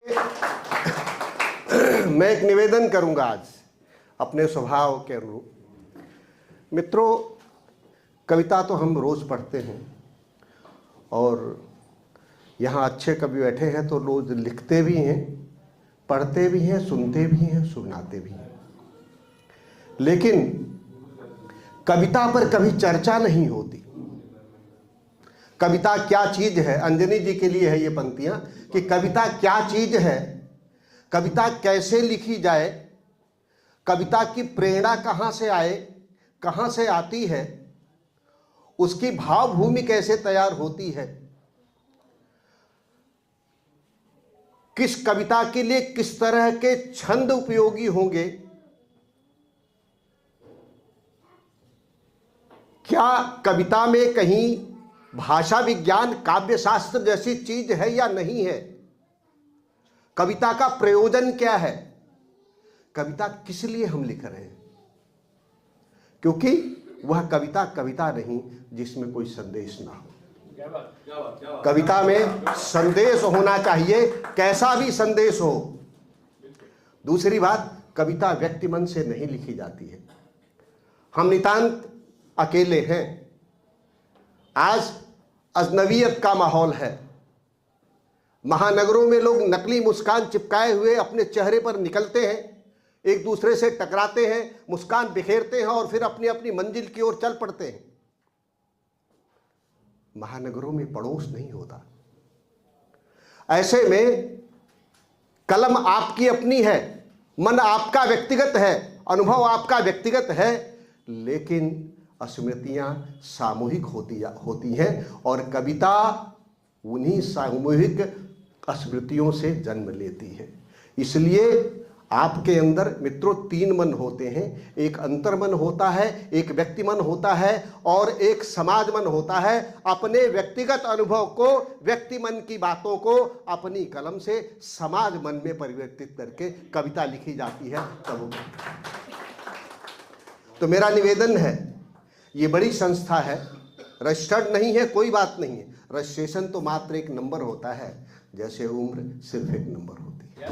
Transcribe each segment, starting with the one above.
मैं एक निवेदन करूंगा आज अपने स्वभाव के अनुरूप। मित्रों, कविता तो हम रोज पढ़ते हैं और यहाँ अच्छे कवि बैठे हैं तो रोज लिखते भी हैं, पढ़ते भी हैं, सुनते भी हैं, सुनाते भी हैं, लेकिन कविता पर कभी चर्चा नहीं होती। कविता क्या चीज है? अंजनी जी के लिए है ये पंक्तियां कि कविता क्या चीज है, कविता कैसे लिखी जाए, कविता की प्रेरणा कहाँ से आए, कहाँ से आती है, उसकी भावभूमि कैसे तैयार होती है, किस कविता के लिए किस तरह के छंद उपयोगी होंगे, क्या कविता में कहीं भाषा विज्ञान काव्य शास्त्र जैसी चीज है या नहीं है, कविता का प्रयोजन क्या है, कविता किस लिए हम लिख रहे हैं। क्योंकि वह कविता कविता नहीं जिसमें कोई संदेश ना हो। कविता में संदेश होना चाहिए, कैसा भी संदेश हो। दूसरी बात, कविता व्यक्ति मन से नहीं लिखी जाती है। हम नितांत अकेले हैं। आज अजनबियत का माहौल है। महानगरों में लोग नकली मुस्कान चिपकाए हुए अपने चेहरे पर निकलते हैं, एक दूसरे से टकराते हैं, मुस्कान बिखेरते हैं और फिर अपनी अपनी मंजिल की ओर चल पड़ते हैं। महानगरों में पड़ोस नहीं होता। ऐसे में कलम आपकी अपनी है, मन आपका व्यक्तिगत है, अनुभव आपका व्यक्तिगत है, लेकिन स्मृतियां सामूहिक होती हैं और कविता उन्हीं सामूहिक स्मृतियों से जन्म लेती है। इसलिए आपके अंदर मित्रों तीन मन होते हैं, एक अंतर्मन होता है, एक व्यक्ति मन होता है और एक समाज मन होता है। अपने व्यक्तिगत अनुभव को, व्यक्ति मन की बातों को अपनी कलम से समाज मन में परिवर्तित करके कविता लिखी जाती है। तो मेरा निवेदन है, ये बड़ी संस्था है, रजिस्टर्ड नहीं है, कोई बात नहीं है। रजिस्ट्रेशन तो मात्र एक नंबर होता है, जैसे उम्र सिर्फ एक नंबर होती है।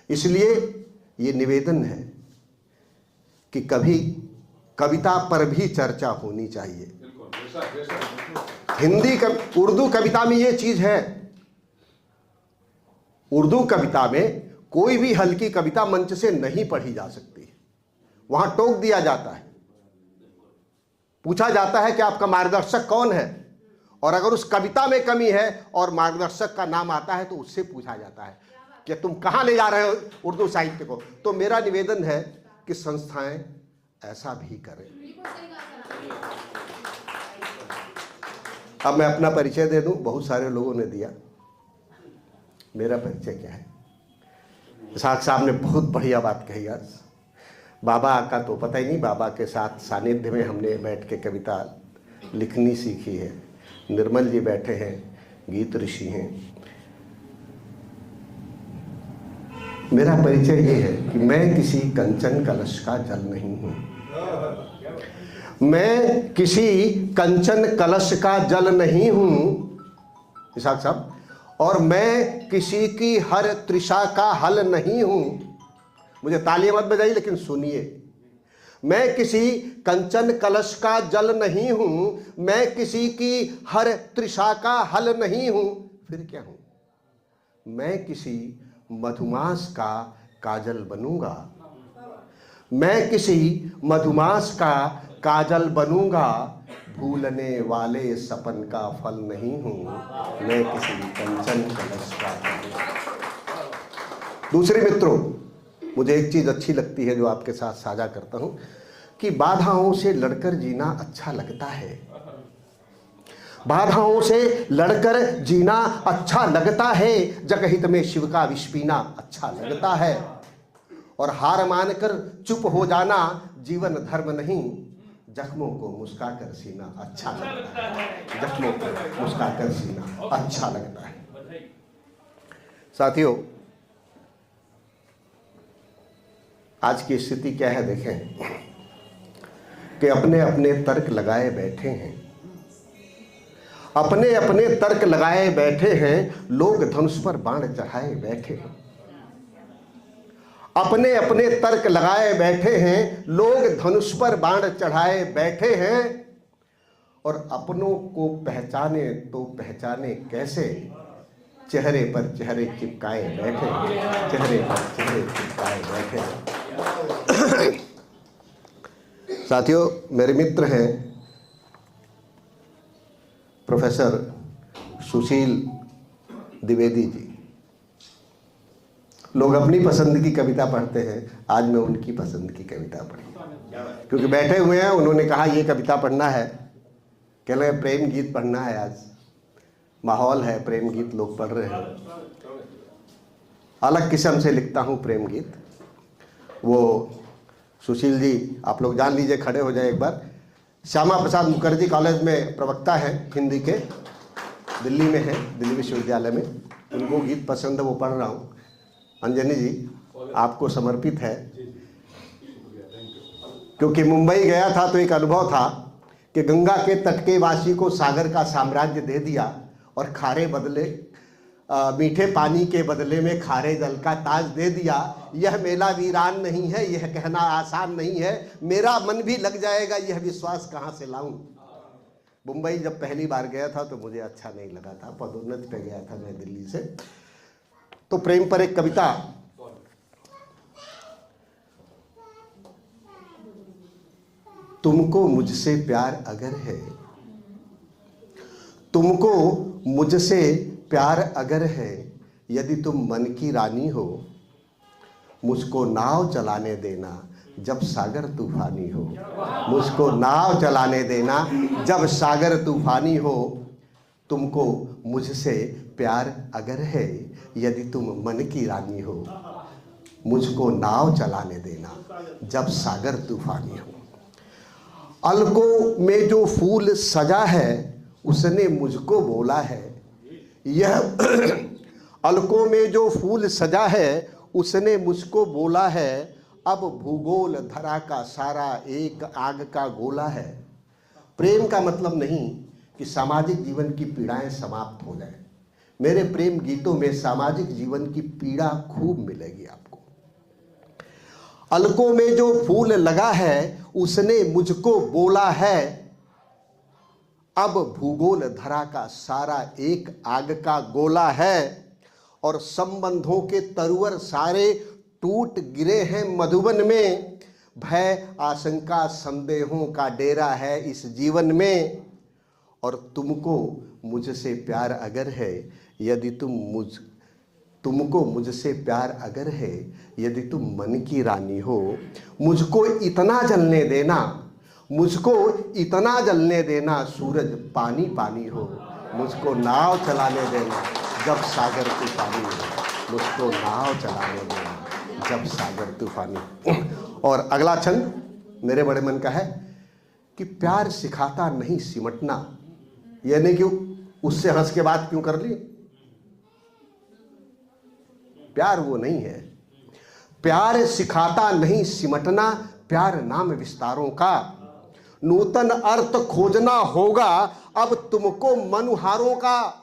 इसलिए ये निवेदन है कि कभी कविता पर भी चर्चा होनी चाहिए। उर्दू कविता में ये चीज है। उर्दू कविता में कोई भी हल्की कविता मंच से नहीं पढ़ी जा सकती। वहां टोक दिया जाता है, पूछा जाता है कि आपका मार्गदर्शक कौन है, और अगर उस कविता में कमी है और मार्गदर्शक का नाम आता है तो उससे पूछा जाता है कि तुम कहां ले जा रहे हो उर्दू साहित्य को। तो मेरा निवेदन है कि संस्थाएं ऐसा भी करें। अब मैं अपना परिचय दे दूं, बहुत सारे लोगों ने दिया। मेरा परिचय क्या है? इसहाक साहब ने बहुत बढ़िया बात कही आज। बाबा का तो पता ही नहीं, बाबा के साथ सानिध्य में हमने बैठ के कविता लिखनी सीखी है। निर्मल जी बैठे हैं, गीत ऋषि हैं। मेरा परिचय ये है कि मैं किसी कंचन कलश का जल नहीं हूं। मैं किसी कंचन कलश का जल नहीं हूं इसहाक साहब, और मैं किसी की हर तृषा का हल नहीं हूं। मुझे तालियां मत बजाइए, लेकिन सुनिए। मैं किसी कंचन कलश का जल नहीं हूं, मैं किसी की हर तृषा का हल नहीं हूं। फिर क्या हूं? मैं किसी मधुमास का काजल बनूंगा। मैं किसी मधुमास का काजल बनूंगा, भूलने वाले सपन का फल नहीं हूं, मैं किसी कंचन कलश का। दूसरे मित्रों, मुझे एक चीज अच्छी लगती है जो आपके साथ साझा करता हूं कि बाधाओं से लड़कर जीना अच्छा लगता है। बाधाओं से लड़कर जीना अच्छा लगता है, जगहित में शिव का विष पीना अच्छा लगता है, और हार मानकर चुप हो जाना जीवन धर्म नहीं, जख्मों को मुस्काकर सीना अच्छा लगता है। जख्मों को मुस्काकर सीना अच्छा लगता है। साथियों, आज की स्थिति क्या है देखें कि अपने अपने तर्क लगाए बैठे हैं। अपने अपने तर्क लगाए बैठे हैं, लोग धनुष पर बाण चढ़ाए बैठे हैं। अपने अपने तर्क लगाए बैठे हैं, लोग धनुष पर बाण चढ़ाए बैठे हैं। और अपनों को पहचाने तो पहचाने कैसे, चेहरे पर चेहरे चिपकाए बैठे, चेहरे पर चेहरे चिपकाए बैठे। साथियों, मेरे मित्र हैं प्रोफेसर सुशील द्विवेदी जी। लोग अपनी पसंद की कविता पढ़ते हैं, आज मैं उनकी पसंद की कविता पढ़ी, क्योंकि बैठे हुए हैं। उन्होंने कहा ये कविता पढ़ना है, कह रहे प्रेम गीत पढ़ना है। आज माहौल है, प्रेम गीत लोग पढ़ रहे हैं। अलग किस्म से लिखता हूँ प्रेम गीत। वो सुशील जी, आप लोग जान लीजिए, खड़े हो जाए एक बार। श्यामा प्रसाद मुखर्जी कॉलेज में प्रवक्ता है हिंदी के, दिल्ली में है, दिल्ली विश्वविद्यालय में। उनको गीत पसंद है, वो पढ़ रहा हूँ। अंजनी जी, आपको समर्पित है, क्योंकि मुंबई गया था तो एक अनुभव था कि गंगा के तट के वासी को सागर का साम्राज्य दे दिया और खारे बदले मीठे पानी के बदले में खारे जल का ताज दे दिया। यह मेला वीरान नहीं है, यह कहना आसान नहीं है, मेरा मन भी लग जाएगा, यह विश्वास कहाँ से लाऊं। मुंबई जब पहली बार गया था तो मुझे अच्छा नहीं लगा था, पदोन्नति पे गया था मैं दिल्ली से। तो प्रेम पर एक कविता, तुमको मुझसे प्यार अगर है, तुमको मुझसे प्यार अगर है, यदि तुम मन की रानी हो, मुझको नाव चलाने देना जब सागर तूफानी हो। मुझको नाव चलाने देना जब सागर तूफानी हो। तुमको मुझसे प्यार अगर है, यदि तुम मन की रानी हो, मुझको नाव चलाने देना जब सागर तूफानी हो। अलकों में जो फूल सजा है, उसने मुझको बोला है, यह अलकों में जो फूल सजा है, उसने मुझको बोला है, अब भूगोल धरा का सारा एक आग का गोला है। प्रेम का मतलब नहीं कि सामाजिक जीवन की पीड़ाएं समाप्त हो जाए। मेरे प्रेम गीतों में सामाजिक जीवन की पीड़ा खूब मिलेगी आपको। अलकों में जो फूल लगा है, उसने मुझको बोला है, अब भूगोल धरा का सारा एक आग का गोला है। और संबंधों के तरुवर सारे टूट गिरे हैं मधुबन में, भय आशंका संदेहों का डेरा है इस जीवन में। और तुमको मुझसे प्यार अगर है, यदि तुमको मुझसे प्यार अगर है, यदि तुम मन की रानी हो, मुझको इतना जलने देना, मुझको इतना जलने देना, सूरज पानी पानी हो। मुझको नाव चलाने देना जब सागर तूफानी हो। मुझको नाव चलाने देना जब सागर तूफानी। और अगला छंद मेरे बड़े मन का है कि प्यार सिखाता नहीं सिमटना। यानी कि उससे हंस के बात क्यों कर ली, प्यार वो नहीं है। प्यार सिखाता नहीं सिमटना, प्यार नाम विस्तारों का। नूतन अर्थ खोजना होगा अब तुमको मनुहारों का।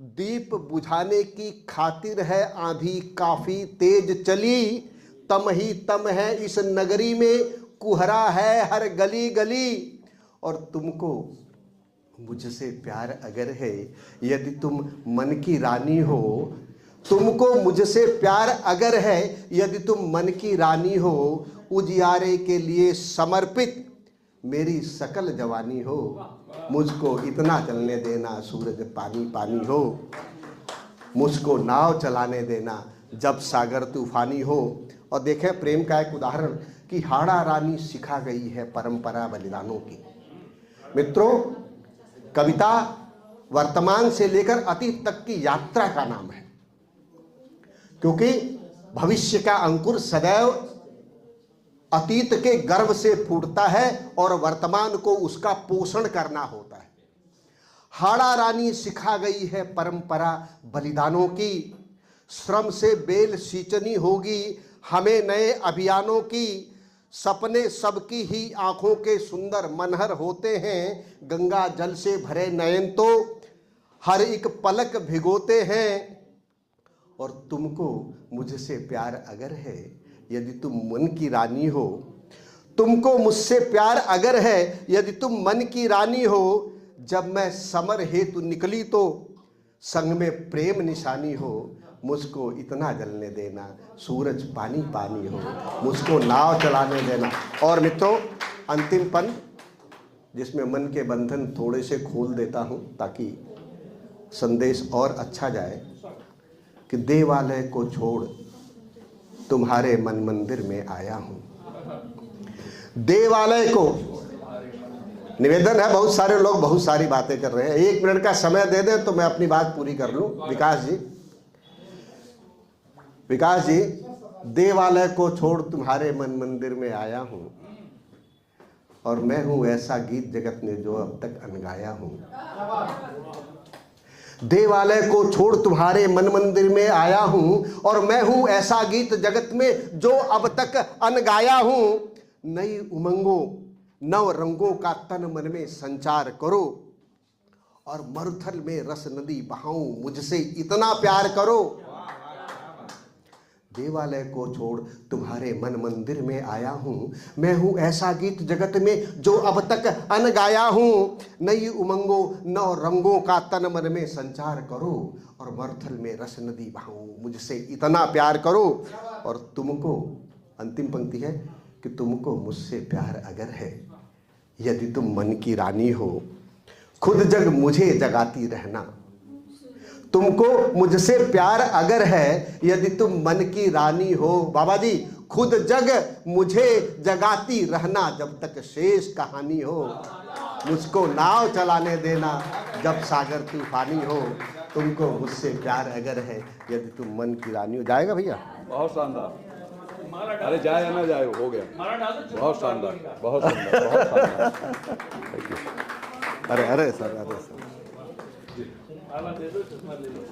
दीप बुझाने की खातिर है आंधी काफी तेज चली, तम ही तम है इस नगरी में, कुहरा है हर गली गली। और तुमको मुझसे प्यार अगर है, यदि तुम मन की रानी हो, तुमको मुझसे प्यार अगर है, यदि तुम मन की रानी हो, उजियारे के लिए समर्पित मेरी सकल जवानी हो। मुझको इतना चलने देना, सूरज पानी पानी हो। मुझको नाव चलाने देना जब सागर तूफानी हो। और देखें प्रेम का एक उदाहरण कि हाड़ा रानी सिखा गई है परंपरा बलिदानों की। मित्रों, कविता वर्तमान से लेकर अतीत तक की यात्रा का नाम है, क्योंकि भविष्य का अंकुर सदैव अतीत के गर्भ से फूटता है और वर्तमान को उसका पोषण करना होता है। हाड़ा रानी सिखा गई है परंपरा बलिदानों की, श्रम से बेल सींचनी होगी हमें नए अभियानों की। सपने सबकी ही आंखों के सुंदर मनहर होते हैं, गंगा जल से भरे नयन तो हर एक पलक भिगोते हैं। और तुमको मुझसे प्यार अगर है, यदि तुम मन की रानी हो, तुमको मुझसे प्यार अगर है, यदि तुम मन की रानी हो, जब मैं समर हेतु निकली तो संग में प्रेम निशानी हो, मुझको इतना जलने देना सूरज पानी पानी हो, मुझको नाव चलाने देना। और मित्रों, अंतिम पन जिसमें मन के बंधन थोड़े से खोल देता हूं ताकि संदेश और अच्छा जाए, कि देवालय को छोड़ तुम्हारे मन मंदिर में आया हूं। देवालय को निवेदन है, बहुत सारे लोग बहुत सारी बातें कर रहे हैं, 1 मिनट का समय दे दें तो मैं अपनी बात पूरी कर लूं। विकास जी, देवालय को छोड़ तुम्हारे मन मंदिर में आया हूं, और मैं हूं ऐसा गीत जगत ने जो अब तक अनगाया हूं। देवालय को छोड़ तुम्हारे मन मंदिर में आया हूं, और मैं हूं ऐसा गीत जगत में जो अब तक अनगाया हूं। नई उमंगों नव रंगों का तन मन में संचार करो, और मरुथल में रस नदी बहाऊं, मुझसे इतना प्यार करो। देवालय को छोड़ तुम्हारे मन मंदिर में आया हूं, मैं हूं ऐसा गीत जगत में जो अब तक अनगाया हूं। नई उमंगों नौ रंगों का तन मन में संचार करो, और मरुथल में रस नदी बहाऊं, मुझसे इतना प्यार करो। और तुमको, अंतिम पंक्ति है, कि तुमको मुझसे प्यार अगर है, यदि तुम मन की रानी हो, खुद जग मुझे जगाती रहना। तुमको मुझसे प्यार अगर है, यदि तुम मन की रानी हो, बाबा जी, खुद जग मुझे जगाती रहना जब तक शेष कहानी हो। मुझको नाव चलाने देना जब सागर तूफानी हो। तुमको मुझसे प्यार अगर है, यदि तुम मन की रानी हो। जाएगा भैया? बहुत शानदार। अरे जाए या ना जाए, हो गया। बहुत शानदार, बहुत शानदार, बहुत शानदार। अरे सर, दे दो, चश्मा ले लो।